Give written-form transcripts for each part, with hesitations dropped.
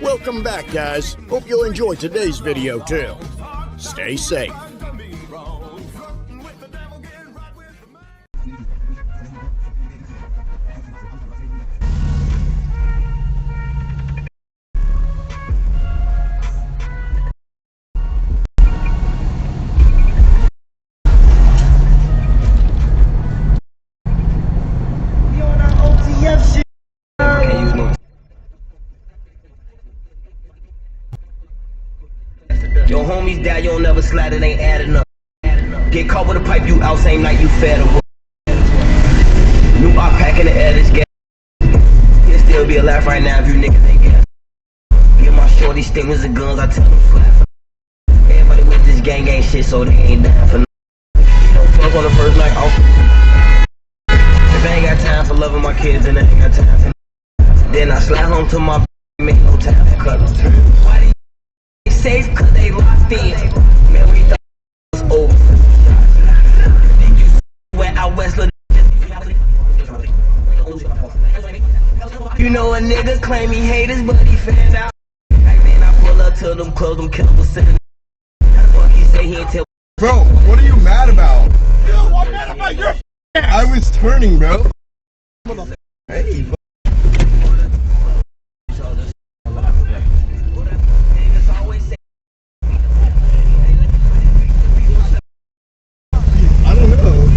Welcome back, guys. Hope you'll enjoy today's video too. Stay safe. Your homies die, you don't never slide, it ain't adding up. Get caught with a pipe, you out same night, you fed up. New op pack in the air, this gas. He'll still be alive right now if you niggas ain't gas. Get my shorty stingers and guns, I tell them flat. Everybody with this gang ain't shit, so they ain't down for nothing. Don't fuck on the first night off. If I ain't got time for loving my kids, and I ain't got time for then I slide home to my make no time for cuddles. Why they safe? Cause they locked in. Man, we thought it was over. Went out west, you know a nigga claim he haters, but he fanned out. Back then I pull up to them clothes, them killers sitting. He say he ain't tell. Bro, what are you mad about? Yo, I'm mad about your I was turning, bro. Hey, I don't know.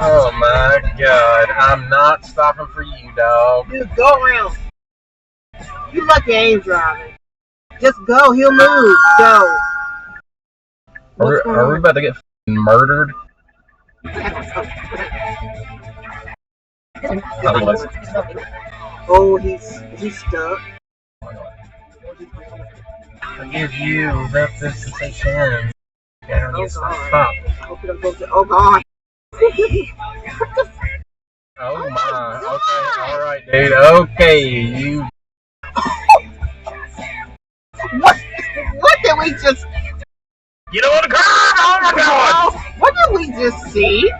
Oh my god, I'm not stopping for you, dog. dude, go around. You lucky I ain't driving. Just go, he'll move. Go. Are we about to get murdered? Oh, he's stuck. I give you representation. Oh god. Oh god. Oh my. Okay, alright, dude. Okay, you. did we just? Get on the curb! Oh my God! What did we just see?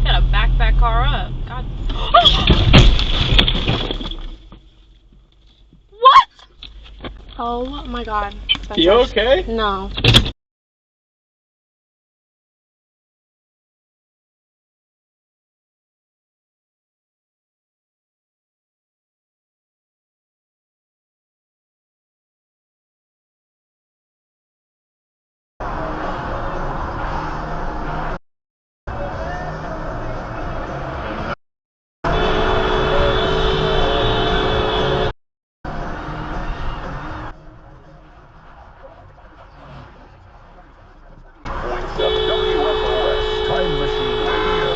Gotta back that car up. God. What? Oh my God. You okay? No. WFOS Time Machine Radio.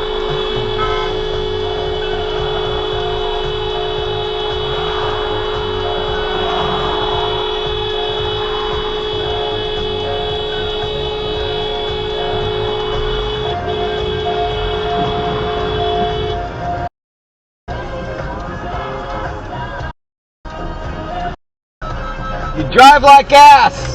You drive like ass!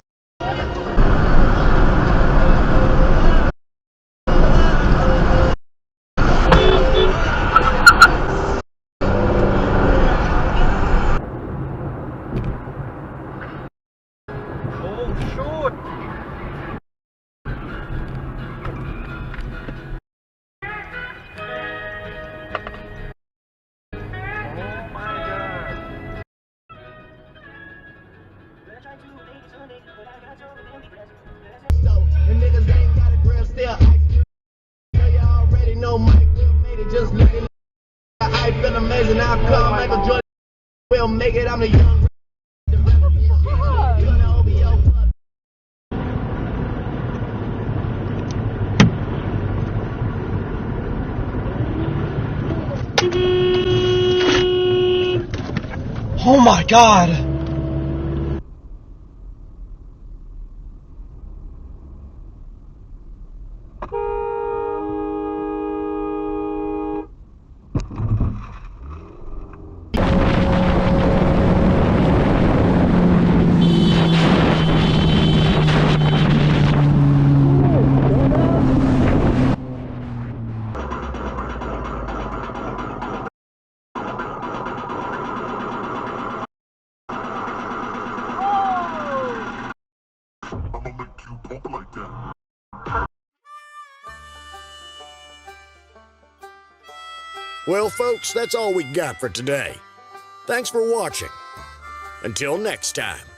The niggas ain't got a grill still. You already know Mike will made it. Just looking. I feel amazing. Now come Michael Jordan will make it. I'm the young. Oh my God! Well, folks, that's all we got for today. Thanks for watching. Until next time.